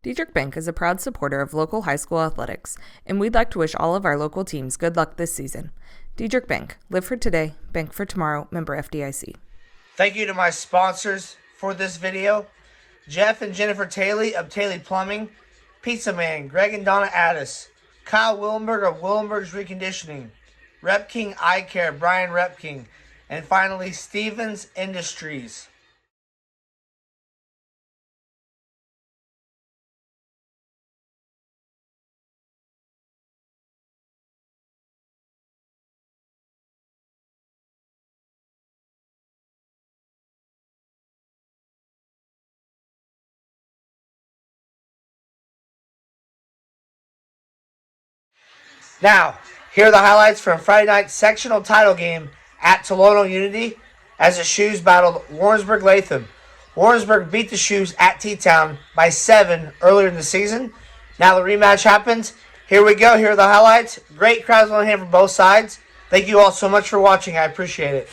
Diedrich Bank is a proud supporter of local high school athletics, and we'd like to wish all of our local teams good luck this season. Diedrich Bank, live for today, bank for tomorrow, member FDIC. Thank you to my sponsors for this video, Jeff and Jennifer Taylor of Taylor Plumbing, Pizza Man, Greg and Donna Addis, Kyle Willenberg of Willenberg's Reconditioning, Rep King Eye Care, Brian Rep King, and finally Stevens Industries. Now, here are the highlights from Friday night's sectional title game at Tolono Unity as the Shoes battled Warrensburg Latham. Warrensburg beat the Shoes at T-Town by 7 earlier in the season. Now the rematch happens. Here we go. Here are the highlights. Great crowds on hand from both sides. Thank you all so much for watching. I appreciate it.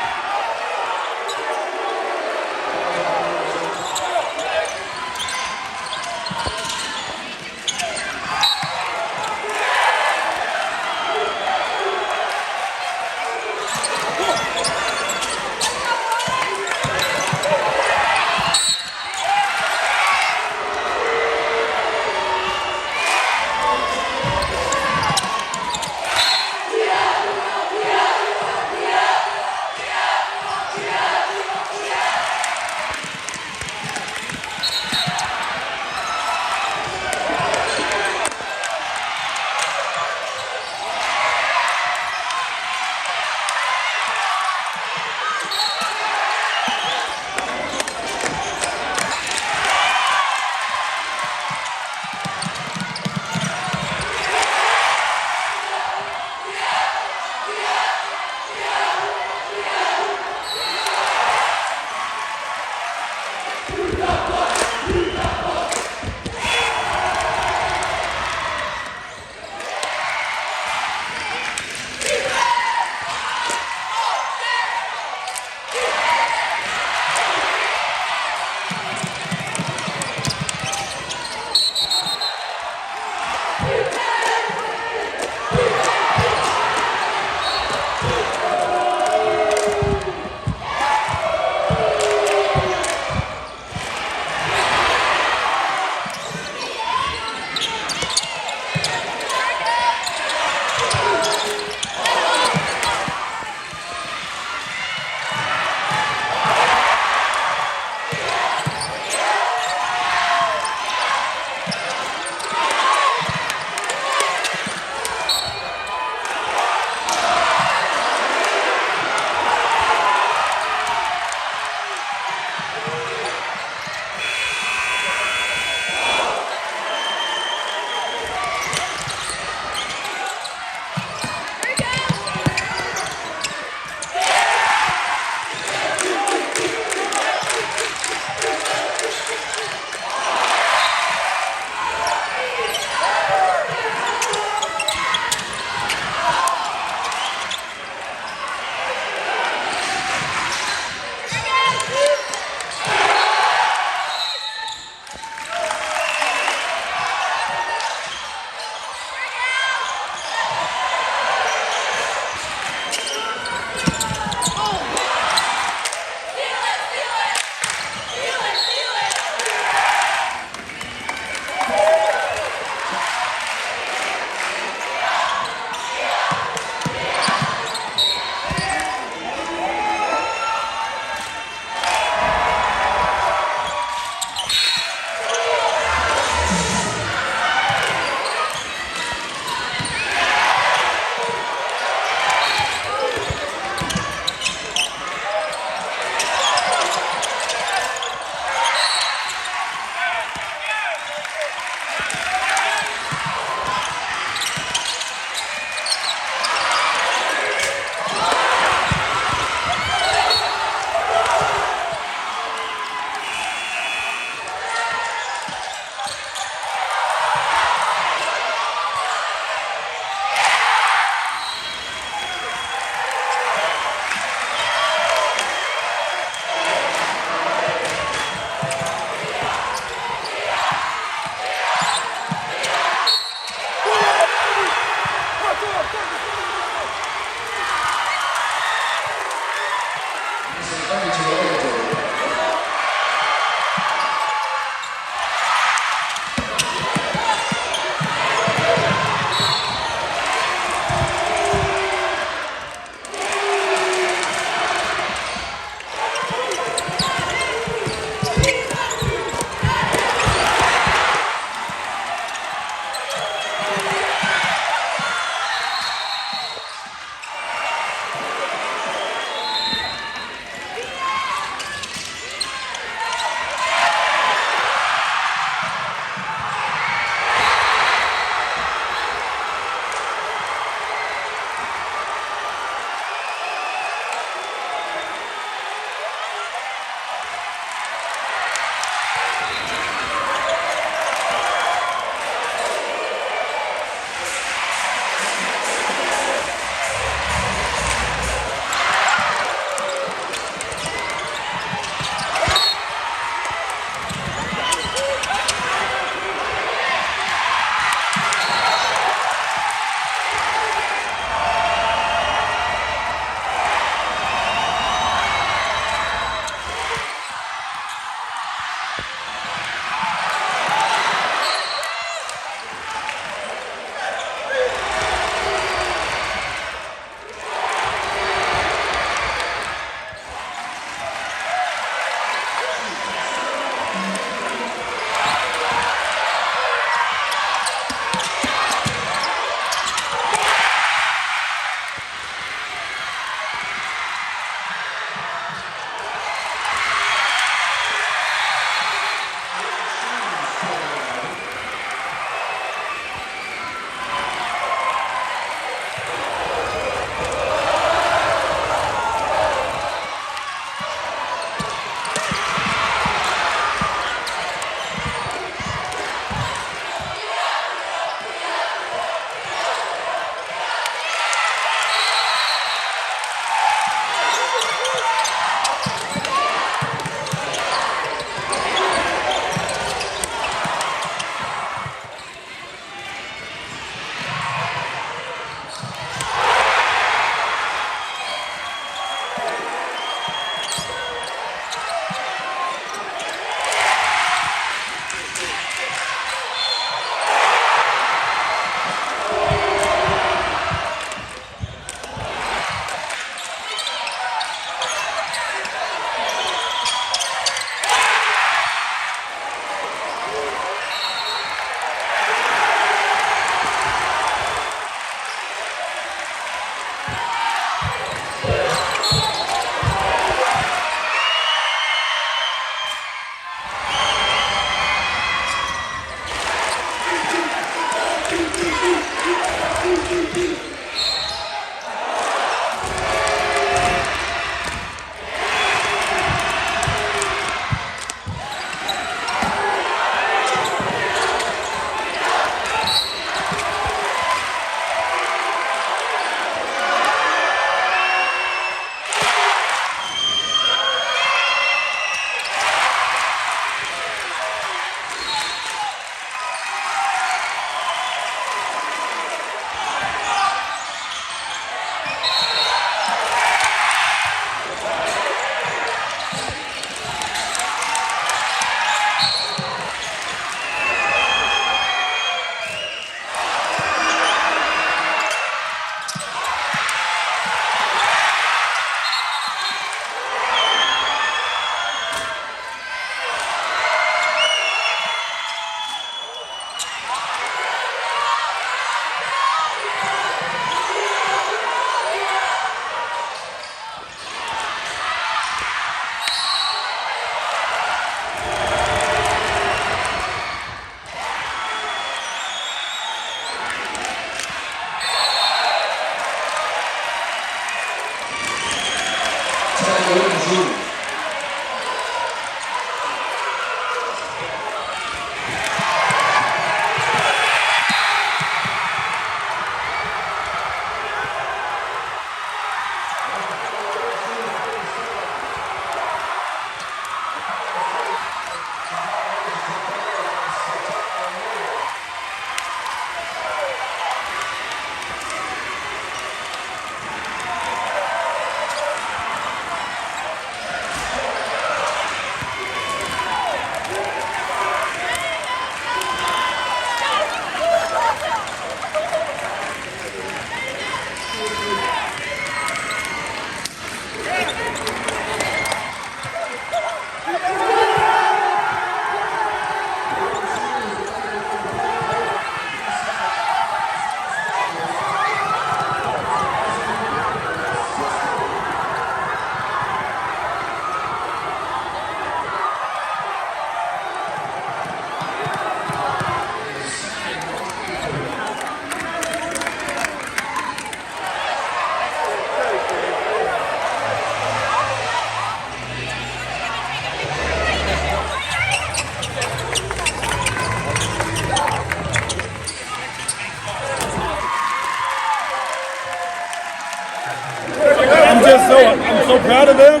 so proud of them.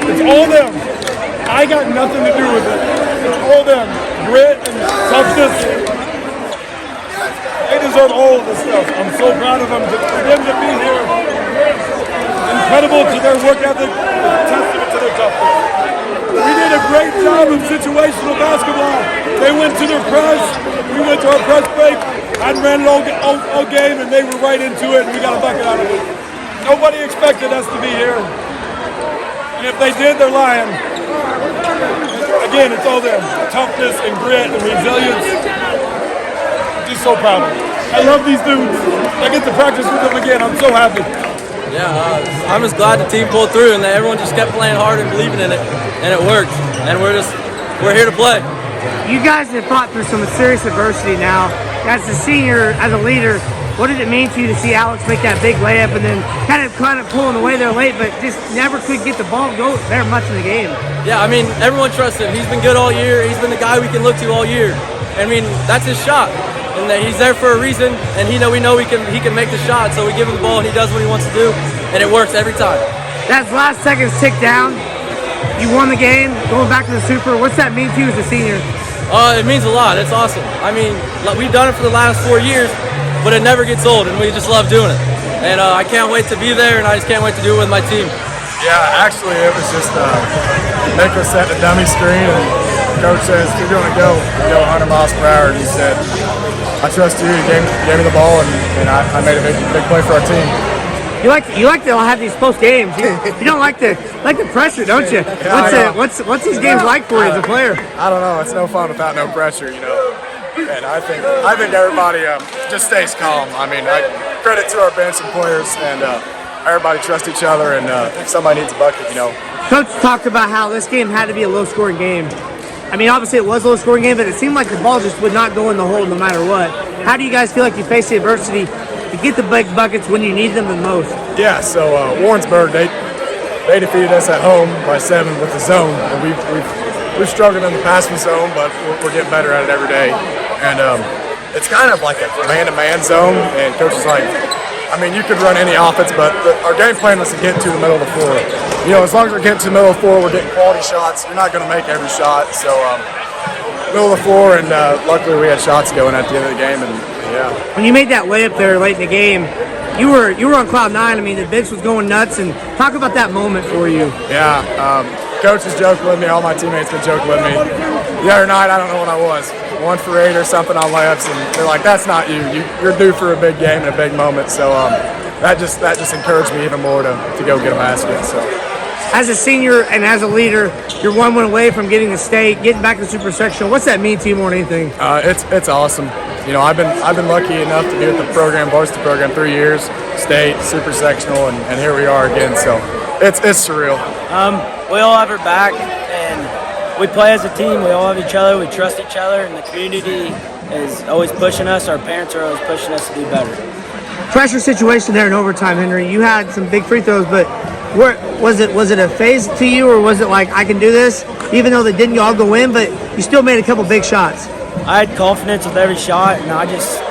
It's all them. I got nothing to do with it. It's all them. Grit and toughness. They deserve all of this stuff. I'm so proud of them. For them to be here, incredible to their work ethic, testament to their toughness. We did a great job of situational basketball. They went to their press. We went to our press break. I ran it all game, and they were right into it, and we got a bucket out of it. Nobody expected us to be here. And if they did, they're lying. Again, it's all them. Toughness and grit and resilience. Just so proud of them. I love these dudes. I get to practice with them again. I'm so happy. Yeah, I'm just glad the team pulled through and that everyone just kept playing hard and believing in it, and it worked. And we're here to play. You guys have fought through some serious adversity now. As a senior, as a leader, what did it mean to you to see Alex make that big layup and then kind of pulling away there late, but just never could get the ball go there much in the game? Yeah, I mean, everyone trusts him. He's been good all year. He's been the guy we can look to all year. I mean, that's his shot. And that he's there for a reason, and we know he can make the shot, so we give him the ball and he does what he wants to do, and it works every time. That last seconds tick down, you won the game, going back to the Super. What's that mean to you as a senior? It means a lot. It's awesome. I mean, we've done it for the last 4 years, but it never gets old, and we just love doing it. And I can't wait to be there, and I just can't wait to do it with my team. Yeah, actually, it was just Nicholas set the dummy screen, and Coach says, "You're going to go 100 miles per hour." And he said, "I trust you." He gave me the ball, and I made a big play for our team. You like to have these close games. You don't like the pressure, don't you? What's these games like for you as a player? I don't know. It's no fun without no pressure, And I think everybody just stays calm. I mean, I credit to our bench and players, and everybody trusts each other. And if somebody needs a bucket, Coach talked about how this game had to be a low-scoring game. I mean, obviously it was a low-scoring game, but it seemed like the ball just would not go in the hole no matter what. How do you guys feel like you face the adversity to get the big buckets when you need them the most? Yeah, so Warrensburg, they defeated us at home by 7 with the zone, and we've struggled in the passing zone, but we're getting better at it every day. And it's kind of like a man-to-man zone, and Coach is like, I mean, you could run any offense, but our game plan was to get to the middle of the floor. As long as we're getting to the middle of the floor, we're getting quality shots. You're not going to make every shot, so middle of the floor, and luckily we had shots going at the end of the game, and yeah. When you made that layup there late in the game, you were on cloud nine. I mean, the bench was going nuts, and talk about that moment for you. Yeah, Coach has joked with me. All my teammates been joking with me. The other night, I don't know what I was, 1 for 8 or something on layups, and they're like, "That's not you. You're due for a big game and a big moment." So that just encouraged me even more to go get a basket. So. As a senior and as a leader, you're 1 win away from getting the state, getting back to the Super Sectional. What's that mean to you more than anything? It's awesome. I've been lucky enough to be with the program, varsity program, 3 years, state, Super Sectional, and here we are again. So it's surreal. We all have our back, and we play as a team. We all have each other. We trust each other, and the community is always pushing us. Our parents are always pushing us to do better. Pressure situation there in overtime, Henry. You had some big free throws, but was it a phase to you, or was it like, I can do this, even though they didn't all go in, but you still made a couple big shots? I had confidence with every shot, and I just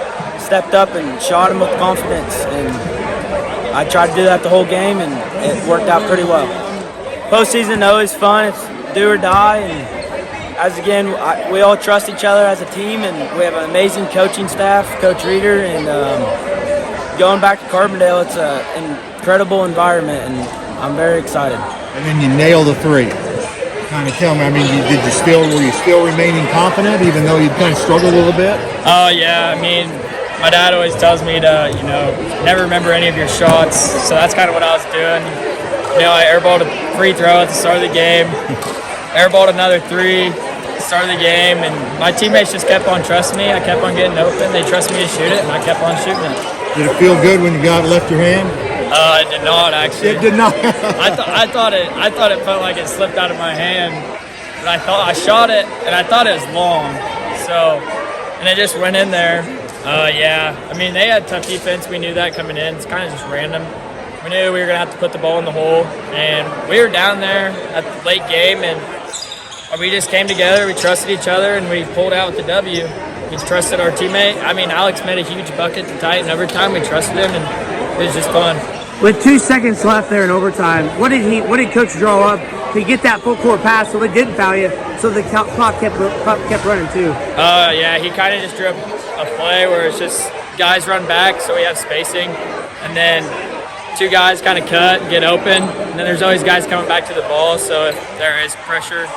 stepped up and shot them with confidence, and I tried to do that the whole game, and it worked out pretty well. Postseason always fun. It's do or die, and we all trust each other as a team, and we have an amazing coaching staff, Coach Reeder, and going back to Carbondale, it's an incredible environment, and I'm very excited. And then you nailed the 3. Kind of tell me, I mean, were you still remaining confident even though you kind of struggled a little bit? Oh yeah, I mean, my dad always tells me to, never remember any of your shots, so that's kind of what I was doing. I airballed a free throw at the start of the game, airballed another 3 at the start of the game, and my teammates just kept on trusting me. I kept on getting open. They trusted me to shoot it, and I kept on shooting it. Did it feel good when you got it left your hand? It did not, actually. It did not. I thought it felt like it slipped out of my hand, but I shot it, and I thought it was long. So, and it just went in there. Yeah, I mean, they had tough defense. We knew that coming in. It's kind of just random. We knew we were gonna have to put the ball in the hole, and we were down there at the late game, and we just came together. We trusted each other, and we pulled out with the W. We trusted our teammate. I mean, Alex made a huge bucket to tie it in overtime. We trusted him, and it was just fun. With 2 seconds left there in overtime, what did Coach draw up to get that full court pass so they didn't foul you, so the clock kept running too? Yeah, he kind of just drew up a play where it's just guys run back so we have spacing, and then 2 guys kind of cut and get open, and then there's always guys coming back to the ball, so if there is pressure,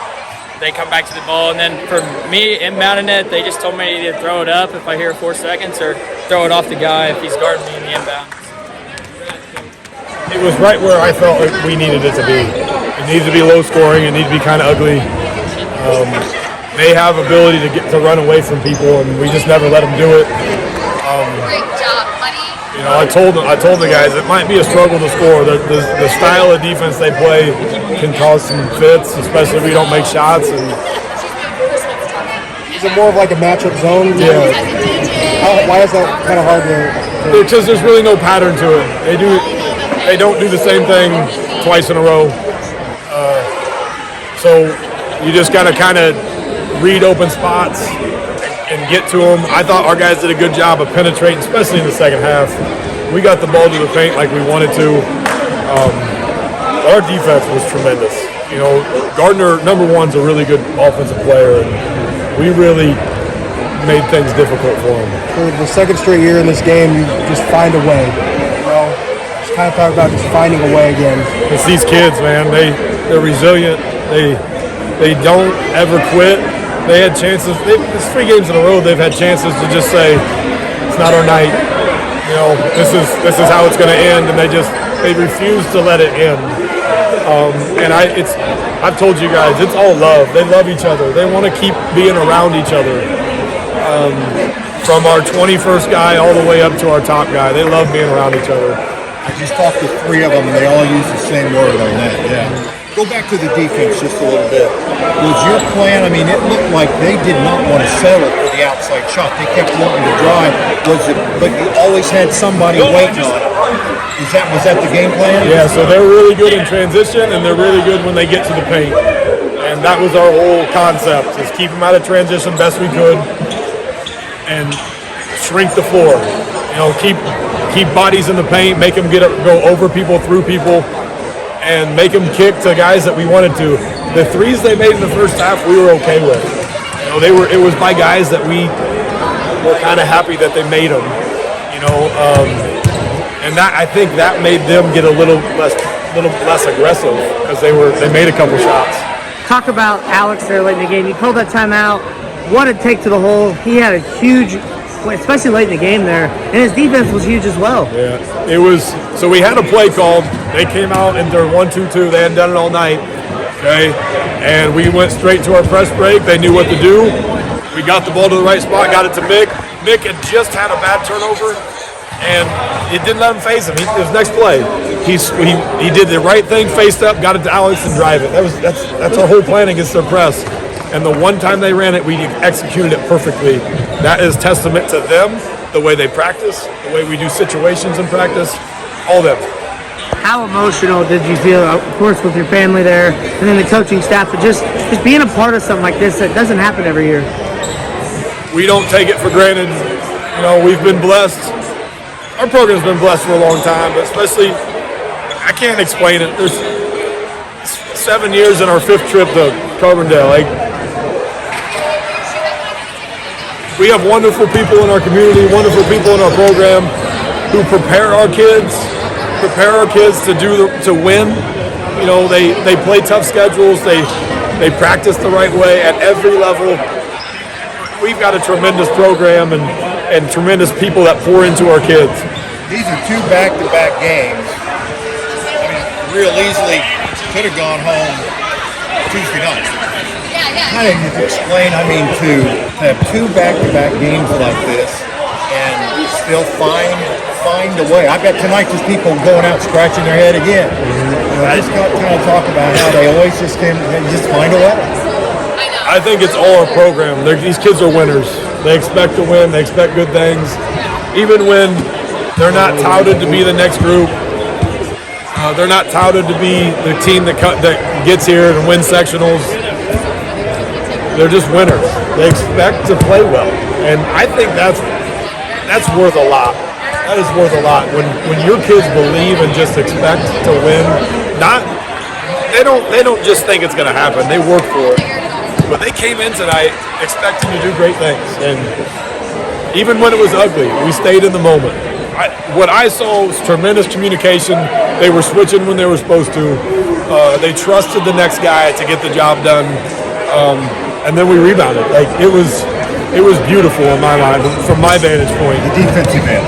they come back to the ball. And then for me, inbounding it, they just told me to either throw it up if I hear 4 seconds or throw it off the guy if he's guarding me in the inbound. It was right where I felt like we needed it to be. It needs to be low scoring. It needs to be kind of ugly. They have ability to run away from people, and we just never let them do it. Great job, buddy. You know, I told the guys it might be a struggle to score. The style of defense they play can cause some fits, especially if we don't make shots. And Is it more of like a matchup zone? yeah, Why is that kind of hard to because there's really no pattern to it. They don't do the same thing twice in a row. So you just got to kind of read open spots and get to them. I thought our guys did a good job of penetrating, especially in the second half. We got the ball to the paint like we wanted to. Our defense was tremendous. You know, Gardner, number one's a really good offensive player, and we really made things difficult for him. For the second straight year in this game, you just find a way. Well, just kind of talk about just finding a way again. It's these kids, man. They're resilient. They don't ever quit. They had chances. It's 3 games in a row. They've had chances to just say, "It's not our night." You know, this is how it's going to end, and they refuse to let it end. I've told you guys, it's all love. They love each other. They want to keep being around each other. From our 21st guy all the way up to our top guy, they love being around each other. I just talked to 3 of them, and they all use the same word on that. Yeah. Go back to the defense just a little bit. Was your plan? I mean, it looked like they did not want to settle for the outside shot. They kept wanting to drive. But you always had somebody waiting on it. Was that the game plan? Yeah. So they're really good in transition, and they're really good when they get to the paint. And that was our whole concept: is keep them out of transition best we could, and shrink the floor. You know, keep bodies in the paint, make them go over people, through people, and make them kick to guys that we wanted to. The threes they made in the first half, we were okay with. You know, it was by guys that we were kind of happy that they made them. You know, and I think that made them get a little less aggressive because they made a couple shots. Talk about Alex there late in the game. He called that timeout. What a take to the hole. He had a huge, especially late in the game there, and his defense was huge as well. Yeah, it was. So we had a play called. They came out and they're 1-2-2. They hadn't done it all night. Okay, and we went straight to our press break. They knew what to do. We got the ball to the right spot, got it to Mick. Mick had just had a bad turnover, and it didn't let him face him. His next play, he did the right thing, faced up, got it to Alex and drive it. That's our whole plan against their press. And the one time they ran it, we executed it perfectly. That is testament to them, the way they practice, the way we do situations in practice, all them. How emotional did you feel, of course, with your family there, and then the coaching staff, but just being a part of something like this that doesn't happen every year? We don't take it for granted. You know, we've been blessed. Our program's been blessed for a long time, but especially, I can't explain it. There's 7 years in our 5th trip to Carbondale. Like, we have wonderful people in our community, wonderful people in our program who prepare our kids to win. You know, they play tough schedules. They practice the right way at every level. We've got a tremendous program and tremendous people that pour into our kids. These are 2 back-to-back games. I mean, real easily could have gone home Tuesday night. How did you explain, to have 2 back-to-back games like this and still find a way? I bet tonight just people going out scratching their head again. I just got to kind of talk about how they always just find a way. I think it's all our program. These kids are winners. They expect to win. They expect good things. Even when they're not touted to be the next group, they're not touted to be the team that gets here and wins sectionals. They're just winners. They expect to play well, and I think that's worth a lot. That is worth a lot. When your kids believe and just expect to win, they don't just think it's going to happen. They work for it. But they came in tonight expecting to do great things, and even when it was ugly, we stayed in the moment. What I saw was tremendous communication. They were switching when they were supposed to. They trusted the next guy to get the job done, and then we rebounded. Like it was beautiful in my mind, from my vantage point. The defensive end.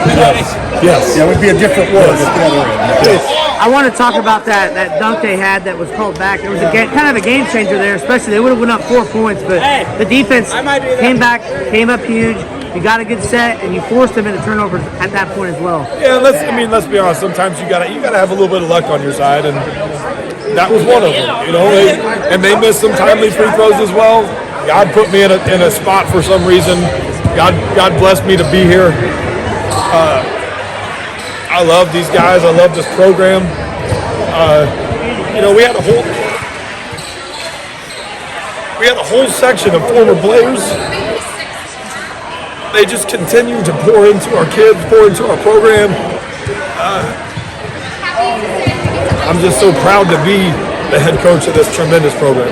Yes. Yeah, it would be a different word at the other end. Yes. I want to talk about that dunk they had that was called back. It was kind of a game changer there, especially they would have went up 4 points, but the defense came back, came up huge. You got a good set, and you forced them into turnovers at that point as well. Yeah, let's be honest. Sometimes you gotta have a little bit of luck on your side, and that was one of them. You know, they missed some timely free throws as well. God put me in a spot for some reason. God blessed me to be here. I love these guys. I love this program. We had a whole section of former players. They just continue to pour into our kids, pour into our program. I'm just so proud to be the head coach of this tremendous program.